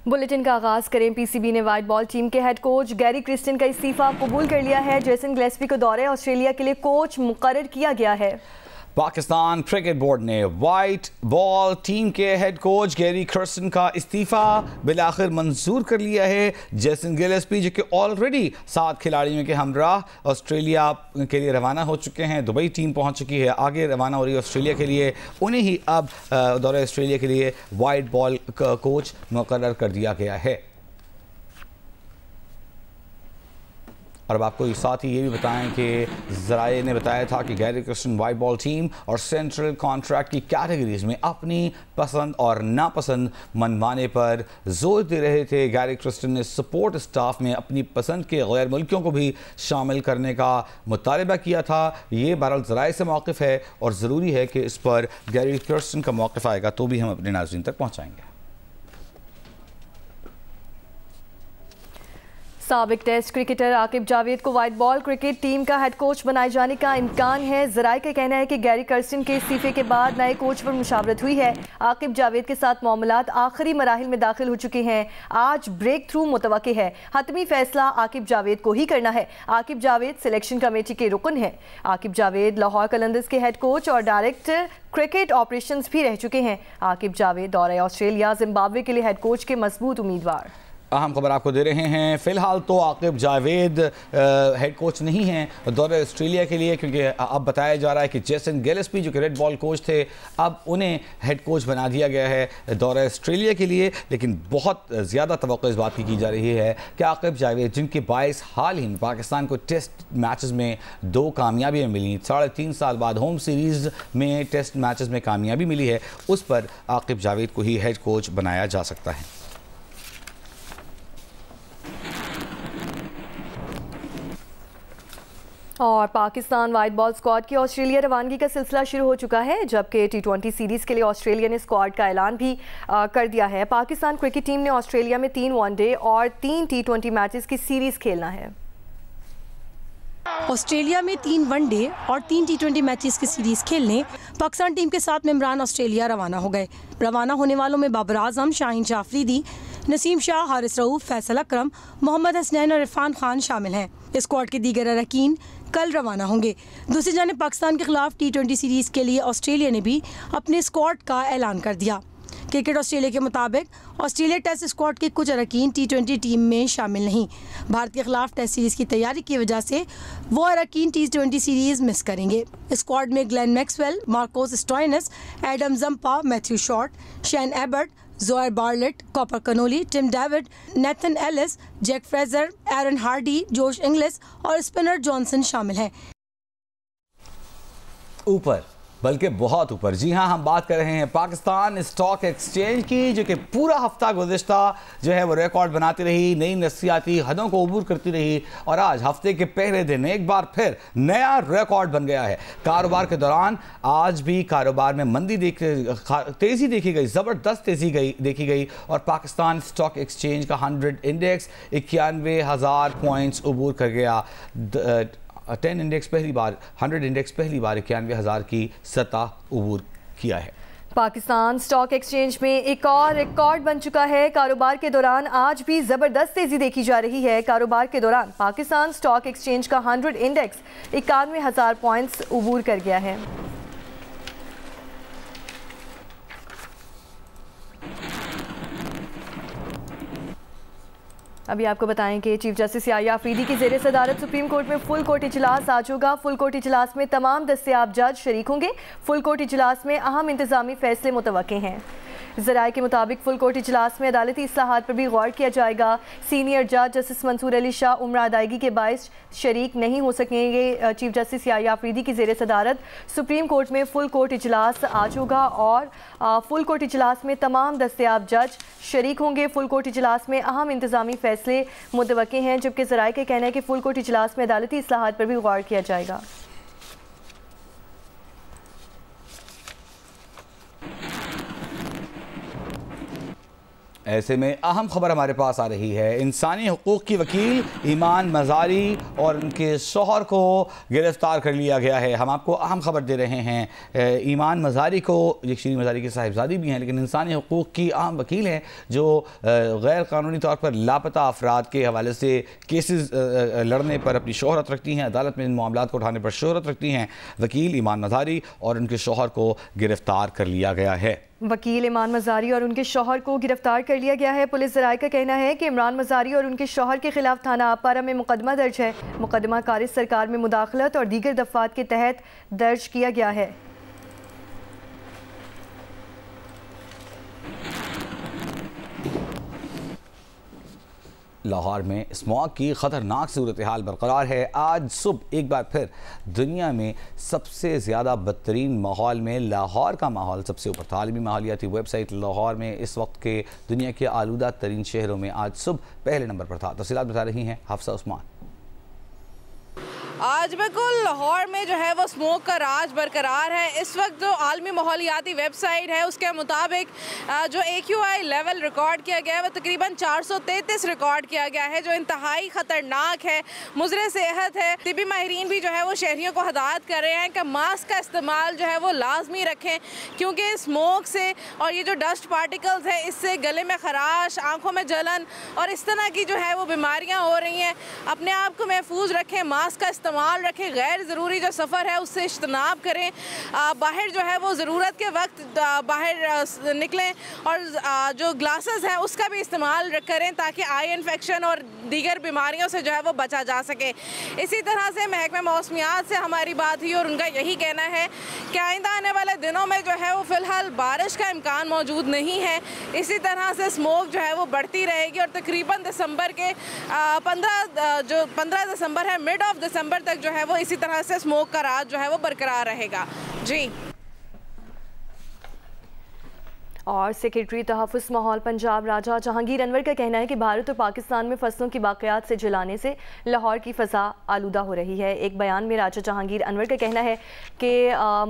Bulletin का आगाज़ करें। पीसीबी ने वाइट बॉल टीम के हेड कोच गैरी क्रिस्टन का इस्तीफा कबूल कर लिया है। जेसन गिलेस्पी को दौरे ऑस्ट्रेलिया के लिए कोच मुकर्रर किया गया है। पाकिस्तान क्रिकेट बोर्ड ने वाइट बॉल टीम के हेड कोच गैरी क्रिस्टन का इस्तीफा बिलाखिर मंजूर कर लिया है। जेसन गिलेस्पी जो कि ऑलरेडी 7 खिलाड़ियों के हमराह ऑस्ट्रेलिया के लिए रवाना हो चुके हैं, दुबई टीम पहुंच चुकी है, आगे रवाना हो रही है ऑस्ट्रेलिया के लिए, उन्हें ही अब दौरे ऑस्ट्रेलिया के लिए वाइट बॉल कोच मुकर्रर कर दिया गया है। और अब आपको साथ ही ये भी बताएं कि ज़राए ने बताया था कि Gary Kristen white ball team और सेंट्रल कॉन्ट्रैक्ट की कैटेगरीज में अपनी पसंद और नापसंद मनवाने पर जोर दे रहे थे। गैरी क्रिस्टन ने सपोर्ट स्टाफ में अपनी पसंद के गैर मुल्कियों को भी शामिल करने का मुतालबा किया था। ये बहरहाल ज़राए से मौक़िफ़ है और ज़रूरी है कि इस पर गैरी क्रिस्टन का मौक़िफ़ आएगा तो भी हम अपने नाज़रीन तक पहुँचाएँगे। साबिक टेस्ट क्रिकेटर आकिब जावेद को वाइट बॉल क्रिकेट टीम का हेड कोच बनाए जाने का इम्कान है। ज़राए का कहना है कि गैरी कर्स्टन के इस्तीफे के बाद नए कोच पर मुशावरत हुई है। आकिब जावेद के साथ मामलात आखिरी मराहिल में दाखिल हो चुके हैं। आज ब्रेक थ्रू मुतवक्की है। हतमी फैसला आकिब जावेद को ही करना है। आकिब जावेद सिलेक्शन कमेटी के रुकन है। आकिब जावेद लाहौर कलंदर्स के हेड कोच और डायरेक्टर क्रिकेट ऑपरेशंस भी रह चुके हैं। आकिब जावेद दौरे ऑस्ट्रेलिया जिम्बाब्वे के लिए हेड कोच के मजबूत उम्मीदवार। अहम खबर आपको दे रहे हैं। फ़िलहाल तो आकिब जावेद हेड कोच नहीं हैं दौरे ऑस्ट्रेलिया के लिए, क्योंकि अब बताया जा रहा है कि जेसन गिलेस्पी जो कि रेड बॉल कोच थे, अब उन्हें हेड कोच बना दिया गया है दौरे ऑस्ट्रेलिया के लिए। लेकिन बहुत ज़्यादा तवक्को इस बात की जा रही है कि आकिब जावेद, जिनके बायस हाल ही में पाकिस्तान को टेस्ट मैचेस में 2 कामयाबियाँ मिली, 3.5 साल बाद होम सीरीज़ में टेस्ट मैचेस में कामयाबी मिली है, उस पर आकिब जावेद को ही हेड कोच बनाया जा सकता है। और पाकिस्तान वाइट बॉल स्क्वाड की ऑस्ट्रेलिया रवानगी का सिलसिला शुरू हो चुका है, जबकि T20 सीरीज़ के लिए ऑस्ट्रेलिया ने स्क्वाड का ऐलान भी कर दिया है। पाकिस्तान क्रिकेट टीम ने ऑस्ट्रेलिया में 3 वनडे और 3 T20 मैचेस की सीरीज़ खेलना है। ऑस्ट्रेलिया में 3 वनडे और 3 T20 मैचेस की सीरीज खेलने पाकिस्तान टीम के 7 मेंबरान ऑस्ट्रेलिया रवाना हो गए। रवाना होने वालों में बाबर आजम, शाहीन शाह अफरीदी, नसीम शाह, हारिस रऊफ, फैसल अकरम, मोहम्मद हसनैन और इरफान खान शामिल हैं। स्क्वाड के दीगर अरकान कल रवाना होंगे। दूसरी जानिब पाकिस्तान के खिलाफ T20 सीरीज़ के लिए ऑस्ट्रेलिया ने भी अपने स्क्वाड का ऐलान कर दिया। क्रिकेट ऑस्ट्रेलिया के मुताबिक ऑस्ट्रेलिया टेस्ट स्क्वाड के कुछ अरकान T20 टीम में शामिल नहीं। भारत के खिलाफ टेस्ट सीरीज़ की तैयारी की वजह से वो अरकान T20 सीरीज़ मिस करेंगे। स्क्वाड में Glenn Maxwell, Marcus Stoinis, Adam Zampa, Matthew Short, Sean Abbott, Xavier Bartlett, Cooper Connolly, Tim David, Nathan Ellis, Jake Fraser, Aaron Hardie, Josh Inglis और स्पिनर जॉनसन शामिल हैं। ऊपर बल्कि बहुत ऊपर, जी हाँ, हम बात कर रहे हैं पाकिस्तान स्टॉक एक्सचेंज की, जो कि पूरा हफ्ता गुज़िश्ता जो है वो रिकॉर्ड बनाती रही, नई नफसियाती हदों को अबूर करती रही और आज हफ्ते के पहले दिन एक बार फिर नया रिकॉर्ड बन गया है। कारोबार के दौरान आज भी कारोबार में मंदी तेज़ी देखी गई, ज़बरदस्त तेज़ी देखी गई और पाकिस्तान स्टॉक एक्सचेंज का 100 इंडेक्स 91,000 पॉइंट्स अबूर कर गया। 10 इंडेक्स पहली बार, 100 इंडेक्स पहली बार 91,000 की सतह अबूर किया है। पाकिस्तान स्टॉक एक्सचेंज में एक और रिकॉर्ड बन चुका है। कारोबार के दौरान आज भी ज़बरदस्त तेज़ी देखी जा रही है। कारोबार के दौरान पाकिस्तान स्टॉक एक्सचेंज का 100 इंडेक्स 91,000 पॉइंट्स अबूर कर गया है। अभी आपको बताएं कि चीफ जस्टिस याह्या अफरीदी की ज़ेरे सदारत सुप्रीम कोर्ट में फुल कोर्ट इजलास आज होगा। फुल कोर्ट इजलास में तमाम दस्तयाब जज शरीक होंगे। फुल कोर्ट इजलास में अहम इंतजामी फैसले मुतवक्के हैं। ज़राए के मुताबिक फुल कोर्ट इजलास में अदालती इस्लाहात पर भी गौर किया जाएगा। सीनियर जज जस्टिस मंसूर अली शाह उम्र अदायगी के बायस शरीक नहीं हो सकेंगे। चीफ जस्टिस याह्या अफरीदी की ज़ेरे सदारत सुप्रीम कोर्ट में फुल कोर्ट इजलास आज होगा और फुल कोर्ट इजलास में तमाम दस्तयाब जज शरीक होंगे। फुल कोर्ट इजलास में अहम इंतजामी फैसले मुतवक्के हैं, जबकि ज़राए का कहना है कि फुल कोर्ट इजलास में अदालती इस्लाहात पर भी गौर किया जाएगा। ऐसे में अहम खबर हमारे पास आ रही है। इंसानी हुकूक की वकील ईमान मज़ारी और उनके शौहर को गिरफ्तार कर लिया गया है। हम आपको अहम खबर दे रहे हैं। ईमान मज़ारी को, ये शीरीन मज़ारी की साहिबजादी भी हैं, लेकिन इंसानी हुकूक की अहम वकील हैं जो गैर कानूनी तौर पर लापता अफराद के हवाले से केसेस लड़ने पर अपनी शोहरत रखती हैं, अदालत में इन मामलात को उठाने पर शोहरत रखती हैं। वकील ईमान मज़ारी और उनके शौहर को गिरफ्तार कर लिया गया है। वकील ईमान मज़ारी और उनके शौहर को गिरफ्तार कर लिया गया है। पुलिस ज़राए का कहना है कि इमरान मज़ारी और उनके शौहर के खिलाफ थाना आपारा में मुकदमा दर्ज है। मुकदमा कारिस सरकार में मुदाखलत और दीगर दफ़ात के तहत दर्ज किया गया है। लाहौर में स्मॉग की ख़तरनाक सूरत हाल बरकरार है। आज सुबह एक बार फिर दुनिया में सबसे ज़्यादा बदतरीन माहौल में लाहौर का माहौल सबसे ऊपर था। आलमी माहौलियाती वेबसाइट लाहौर में इस वक्त के दुनिया के आलूदा तरीन शहरों में आज सुबह पहले नंबर पर था। तफसीलात बता रही हैं हफ्सा उस्मान। आज बिल्कुल लाहौर में जो है वो स्मोक का राज बरकरार है। इस वक्त जो आलमी माहौलियाती वेबसाइट है उसके मुताबिक जो AQI लेवल रिकॉर्ड किया गया है वो तकरीबन 433 रिकॉर्ड किया गया है, जो इंतहाई ख़तरनाक है, मुज़र सेहत है। तिबी माहिरीन भी जो है वो शहरियों को हदायत कर रहे हैं कि मास्क का इस्तेमाल जो है वो लाजमी रखें, क्योंकि स्मोक से और ये जो डस्ट पार्टिकल्स है इससे गले में खराश, आँखों में जलन और इस तरह की जो है वो बीमारियाँ हो रही हैं। अपने आप को महफूज रखें, मास्क का इस्तेमाल रखें, गैर ज़रूरी जो सफ़र है उससे इज्तनाब करें, बाहर जो है वो ज़रूरत के वक्त बाहर निकलें और जो ग्लासेस हैं उसका भी इस्तेमाल करें ताकि आई इन्फेक्शन और दीगर बीमारियों से जो है वो बचा जा सके। इसी तरह से महकमा मौसमियात से हमारी बात हुई और उनका यही कहना है कि आइंदा आने वाले दिनों में जो है वो फ़िलहाल बारिश का इम्कान मौजूद नहीं है। इसी तरह से स्मोक जो है वो बढ़ती रहेगी और तकरीबन दिसंबर के 15 दिसंबर है, मिड ऑफ दिसंबर तक जो है वो इसी तरह से स्मोक का राज जो है वो बरकरार रहेगा। जी। और सेक्रेटरी तहफ़्फ़ुज़ माहौल पंजाब राजा जहांगीर अनवर का कहना है कि भारत और पाकिस्तान में फसलों की बाक़ियात से जलाने से लाहौर की फ़ज़ा आलूदा हो रही है। एक बयान में राजा जहांगीर अनवर का कहना है कि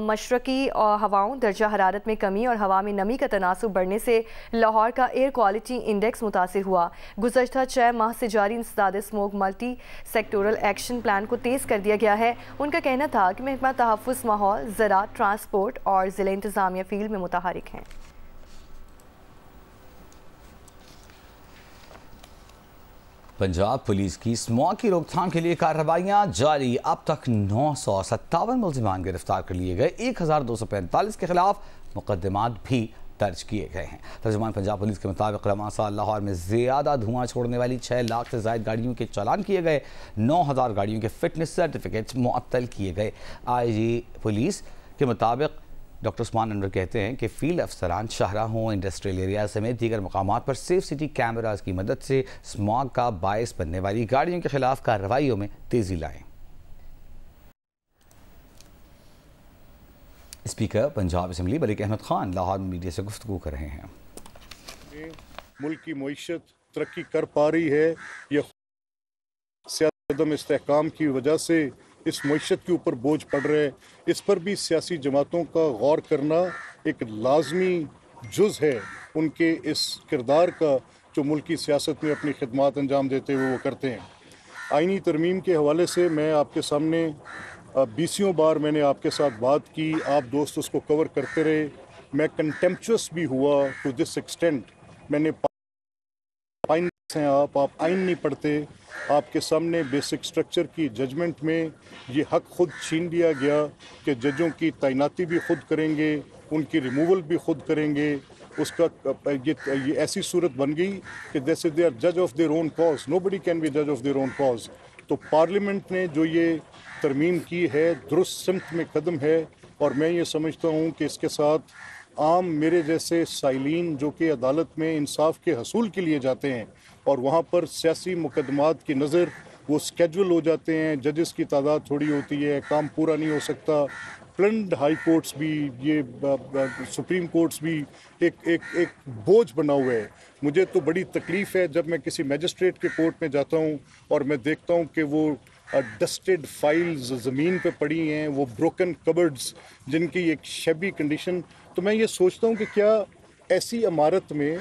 मशरक़ी हवाओं, दर्जा हरारत में कमी और हवा में नमी का तनासुब बढ़ने से लाहौर का एयर क्वालिटी इंडेक्स मुतासिर हुआ। गुज़श्ता 6 माह से जारी इंसदाद smoke multi sectoral action plan को तेज़ कर दिया गया है। उनका कहना था कि महकमा तहफ़्फ़ुज़ माहौल, ज़राअत, ट्रांसपोर्ट और ज़िला इंतज़ामिया फील्ड में मुतहरिक हैं। पंजाब पुलिस की स्मॉग की रोकथाम के लिए कार्रवाइयाँ जारी। अब तक 957 मुल्ज़िमान गिरफ्तार कर लिए गए। 1245 के खिलाफ मुकदमात भी दर्ज किए गए हैं। तर्जुमान पंजाब पुलिस के मुताबिक रवां साल लाहौर में ज़्यादा धुआं छोड़ने वाली 6 लाख से ज़ायद गाड़ियों के चालान किए गए। 9000 गाड़ियों के फिटनेस सर्टिफिकेट मुअत्तल किए गए। IG पुलिस के मुताबिक डॉक्टर उस्मान अनवर कहते हैं कि फील्ड अफसरान शाहराहों, इंडस्ट्रियल एरिया समेत दीगर मकामात पर सेफ सिटी कैमराज की मदद से स्मॉग का बायस बनने वाली गाड़ियों के खिलाफ कार्रवाइयों में तेजी लाएं। स्पीकर पंजाब असम्बली मलिक अहमद खान लाहौर में मीडिया से गुफ्तगू कर रहे हैं। मुल्क की मईशत तरक्की कर पा रही है, यह सियासत इस्तेहकाम की वजह से इस मईशत के ऊपर बोझ पड़ रहा है। इस पर भी सियासी जमातों का गौर करना एक लाजमी जुज़ है उनके इस किरदार का जो मुल्क की सियासत में अपनी खिदमात अंजाम देते हुए वो करते हैं। आइनी तरमीम के हवाले से मैं आपके सामने 20 बार मैंने आपके साथ बात की, आप दोस्त उसको कवर करते रहे। मैं कंटेम्पचुअस भी हुआ टू दिस एक्सटेंट। मैंने हैं आप आइन नहीं पढ़ते। आपके सामने बेसिक स्ट्रक्चर की जजमेंट में ये हक खुद छीन लिया गया कि जजों की तैनाती भी खुद करेंगे, उनकी रिमूवल भी खुद करेंगे। उसका ये ऐसी सूरत बन गई कि जैसे दे आर जज of their own cause, nobody can be जज ऑफ देयर ओन कॉज। तो पार्लियामेंट ने जो ये तरमीम की है दुरुस्त सिमत में कदम है और मैं ये समझता हूँ कि इसके साथ आम मेरे जैसे साइलीन जो कि अदालत में इंसाफ के हसूल के लिए जाते हैं और वहाँ पर सियासी मुकदमात की नज़र वो स्केजुअल हो जाते हैं, जजेस की तादाद थोड़ी होती है, काम पूरा नहीं हो सकता। प्लन्ड हाई कोर्ट्स भी, ये सुप्रीम कोर्ट्स भी एक बोझ बना हुआ है। मुझे तो बड़ी तकलीफ़ है जब मैं किसी मैजिस्ट्रेट के कोर्ट में जाता हूँ और मैं देखता हूँ कि वो डस्टेड फाइल्स ज़मीन पे पड़ी हैं, वो ब्रोकन कबर्ड्स जिनकी एक शबी कंडीशन। तो मैं ये सोचता हूँ कि क्या ऐसी इमारत में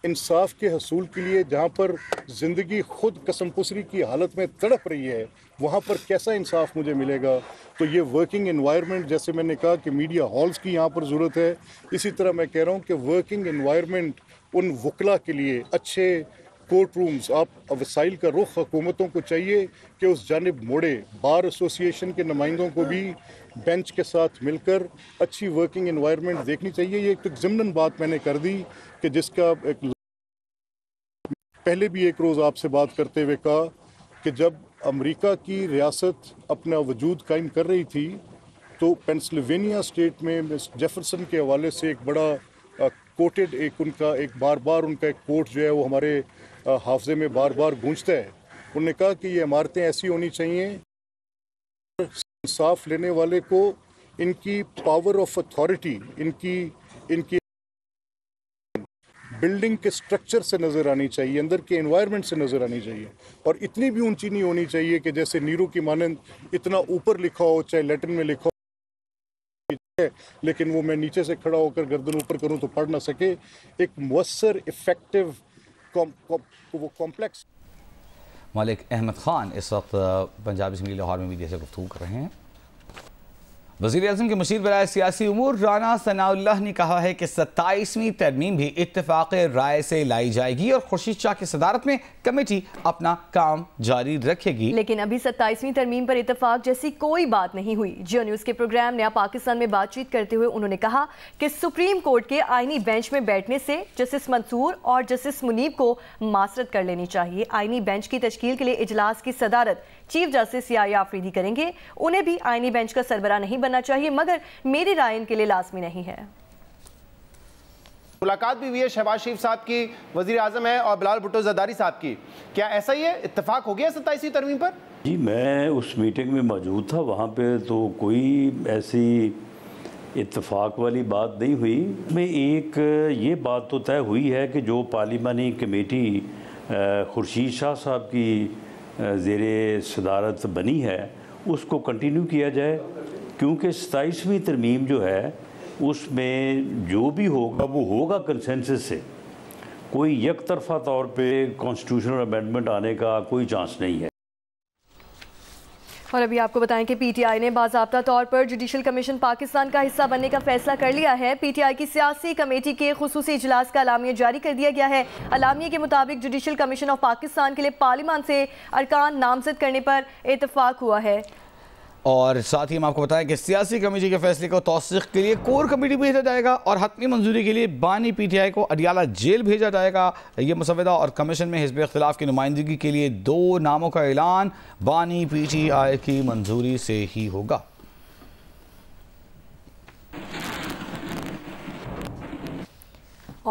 इंसाफ के हसूल के लिए जहाँ पर ज़िंदगी खुद कसमपुसरी की हालत में तड़प रही है, वहाँ पर कैसा इंसाफ मुझे मिलेगा? तो ये वर्किंग एनवायरनमेंट, जैसे मैंने कहा कि मीडिया हॉल्स की यहाँ पर ज़रूरत है, इसी तरह मैं कह रहा हूँ कि वर्किंग एनवायरनमेंट उन वकला के लिए अच्छे कोर्ट रूम्स, आप वसाइल का रुख हुकूमतों को चाहिए कि उस जानिब मोड़े। बार एसोसिएशन के नुमाइंदों को भी बेंच के साथ मिलकर अच्छी वर्किंग एनवायरनमेंट देखनी चाहिए। ये एक ज़िमनन बात मैंने कर दी कि जिसका एक पहले भी एक रोज़ आपसे बात करते हुए कहा कि जब अमेरिका की रियासत अपना वजूद कायम कर रही थी तो पेंसिल्वेनिया स्टेट में मिस जेफरसन के हवाले से एक बड़ा कोटेड एक बार बार उनका एक कोट जो है वो हमारे हाफजे में बार बार गूंजता है। उन्होंने कहा कि ये इमारतें ऐसी होनी चाहिए, इंसाफ लेने वाले को इनकी पावर ऑफ अथॉरिटी, इनकी बिल्डिंग के स्ट्रक्चर से नज़र आनी चाहिए, अंदर के एनवायरनमेंट से नज़र आनी चाहिए, और इतनी भी ऊंची नहीं होनी चाहिए कि जैसे नीरू की मानंद इतना ऊपर लिखा हो, चाहे लैटिन में लिखा हो, लेकिन वो मैं नीचे से खड़ा होकर गर्दन ऊपर करूं तो पढ़ ना सके। एक मुअस्सर इफेक्टिव वो कॉम्प्लेक्स। मलिक अहमद खान इस वक्त पंजाबी असेंबली लाहौर में मीडिया से गुफ्तगू कर रहे हैं। वज़ीर-ए-आज़म के मुशीर बराए सियासी उमूर राना सनाउल्लाह ने कहा है कि 27वीं तरमीम भी इत्तेफाक राय से लाई जाएगी और खुर्शीद शाह की सदारत में कमेटी अपना काम जारी रखेगी। लेकिन अभी 27वीं तरमीम पर इत्तेफाक जैसी कोई बात नहीं हुई। जियो न्यूज़ के प्रोग्राम नया पाकिस्तान में बातचीत करते हुए उन्होंने कहा कि सुप्रीम कोर्ट के आईनी बेंच में बैठने से जस्टिस मंसूर और जस्टिस मुनीब को मासरत कर लेनी चाहिए। आईनी बेंच की तश्कील के लिए इजलास की सदारत चीफ जस्टिस याया आफरीदी करेंगे। उन्हें भी आईनी बेंच का सरबराह नहीं बनना चाहिए, मगर मेरी राय इनके लिए लाजमी नहीं है। मुलाकात भी हुई है शहबाज शरीफ साहब की, वजीर आजम है, और बिलाल भुट्टो जरदारी साहब की। क्या ऐसा ही है, इत्तेफाक हो गया 27वीं तरमीम पर? जी, मैं उस मीटिंग में मौजूद था, वहाँ पे तो कोई ऐसी इत्तेफाक वाली बात नहीं हुई। में एक ये बात तो तय हुई है कि जो पार्लिमानी कमेटी खुर्शीद शाह साहब की ज़ेरे सदारत बनी है उसको कंटिन्यू किया जाए, क्योंकि 27वीं तरमीम जो है उसमें जो भी होगा वो होगा कंसेंसस से। कोई एक तरफा तौर पे कॉन्स्टिट्यूशनल अमेंडमेंट आने का कोई चांस नहीं है। और अभी आपको बताएं कि पीटीआई ने बाज़ाब्ता तौर पर जुडिशल कमीशन पाकिस्तान का हिस्सा बनने का फैसला कर लिया है। पीटीआई की सियासी कमेटी के खुसूसी इजलास का अलामिया जारी कर दिया गया है। अलामिया के मुताबिक जुडिशल कमीशन ऑफ पाकिस्तान के लिए पार्लियामान से अरकान नामजद करने पर इत्तेफाक हुआ है। और साथ ही हम आपको बताएं कि सियासी कमेटी के फैसले को तौसीक़ के लिए कोर कमेटी भेजा जाएगा और हतमी मंजूरी के लिए बानी पीटीआई को अडियाला जेल भेजा जाएगा। ये मुसवदा और कमीशन में हिज़्ब इख्तिलाफ की नुमाइंदगी के लिए 2 नामों का ऐलान बानी पीटीआई की मंजूरी से ही होगा।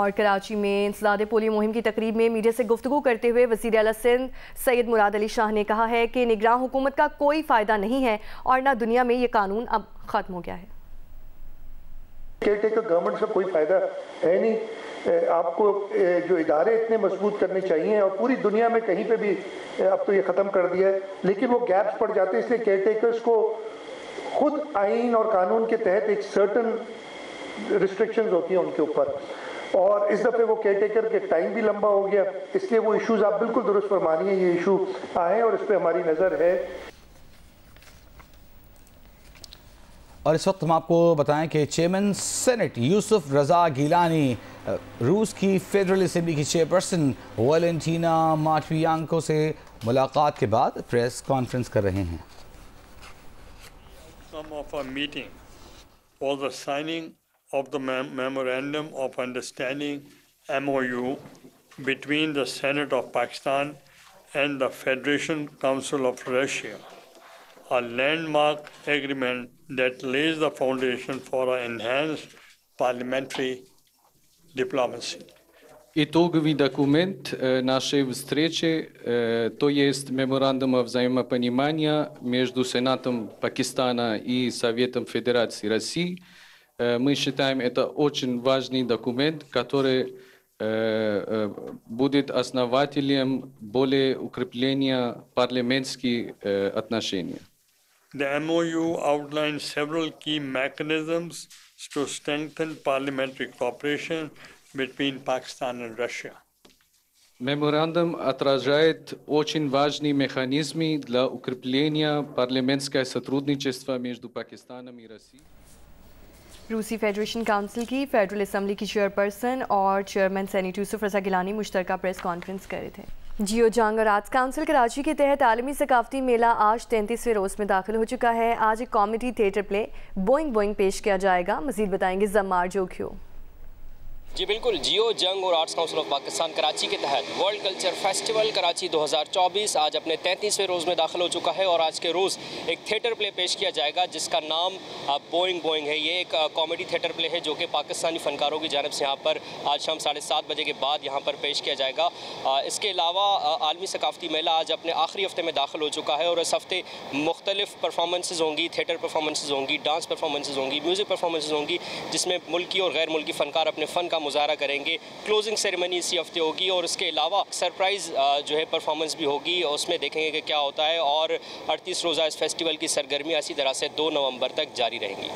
और कराची में इंसदाद पोलियो मुहिम की तकरीब में मीडिया से गुफ्तगू करते हुए वज़ीर आला सिंध सैयद मुराद अली शाह ने कहा है कि निगरान हुकूमत का कोई फ़ायदा नहीं है और ना दुनिया में ये कानून अब ख़त्म हो गया है। केयरटेकर गवर्नमेंट से कोई फ़ायदा है नहीं। आपको जो इदारे इतने मजबूत करने चाहिए और पूरी दुनिया में कहीं पे भी अब तो ये ख़त्म कर दिया है, लेकिन वो गैप्स पड़ जाते हैं। इसलिए केयरटेकर्स को खुद आइन और कानून के तहत एक सर्टन रिस्ट्रिक्शंस होती हैं उनके ऊपर, और इस दफ़े वो केयरटेकर के टाइम भी लंबा हो गया, इसलिए वो इश्यूज आप बिल्कुल दुरुस्त फरमा रही हैं, ये इशू आए और इस पर हमारी नज़र है। और इस वक्त हम आपको बताएं कि चेयरमैन सेनेट यूसुफ रजा गिलानी रूस की फेडरल असेंबली की चेयरपर्सन वैलेंटीना माटवियांको से मुलाकात के बाद प्रेस कॉन्फ्रेंस कर रहे हैं। Some of our meeting was the signing of the Memorandum of Understanding MOU between the Senate of Pakistan and the Federation Council of Russia, a landmark agreement that lays the foundation for an enhanced parliamentary diplomacy. Итоговый документ нашей встречи, то есть меморандум о взаимопонимании между Сенатом Пакистана и Советом Федерации России. Мы считаем, это очень важный документ, который будет основателем более укрепления парламентских отношений. The MOU outlines several key mechanisms to strengthen parliamentary cooperation between Pakistan and Russia. Меморандум отражает очень важные механизмы для укрепления парламентского сотрудничества между Пакистаном и Россией. रूसी federation council की federal assembly की chairperson और chairman senate Yusuf रज़ा Gilani मुश्तरका press conference कर रहे थे। जियो जंग और arts council Karachi के तहत आलमी सकाफती मेला आज 33वें रोज़ में दाखिल हो चुका है। आज एक comedy theatre play Boeing Boeing पेश किया जाएगा। मज़ीद बताएंगे जम्मार जोखियो। जी बिल्कुल, जियो जंग और arts council of Pakistan Karachi के तहत वर्ल्ड कल्चर फेस्टिवल कराची 2024 आज अपने 33वें रोज़ में दाखिल हो चुका है और आज के रोज़ एक थिएटर प्ले पेश किया जाएगा जिसका नाम बोइंग बोइंग है। ये एक कॉमेडी थिएटर प्ले है जो कि पाकिस्तानी फ़नकारों की जानिब से यहाँ पर आज शाम 7:30 बजे के बाद यहाँ पर पेश किया जाएगा। इसके अलावा आलमी सकाफती मेला आज अपने आखिरी हफ्ते में दाखिल हो चुका है और इस हफ्ते मुख्तलिफ परफॉर्मेंसेज होंगी, थिएटर परफॉर्मेंसेज होंगी, डांस परफॉर्मेंसेज होंगी, म्यूज़िक परफॉर्मेंसेज होंगी जिसमें मुल्की और गैर मुल्की फ़नकार अपने फ़न का मुजाहरा करेंगे। क्लोजिंग सेरेमनी इसी हफ्ते होगी और इसके अलावा सरप्राइज़ जो है परफॉर्मेंस भी होगी, उसमें देखेंगे कि क्या होता है। और 38 रोज़ा इस फेस्टिवल की सरगर्मियाँ इसी तरह से 2 नवंबर तक जारी रहेंगी।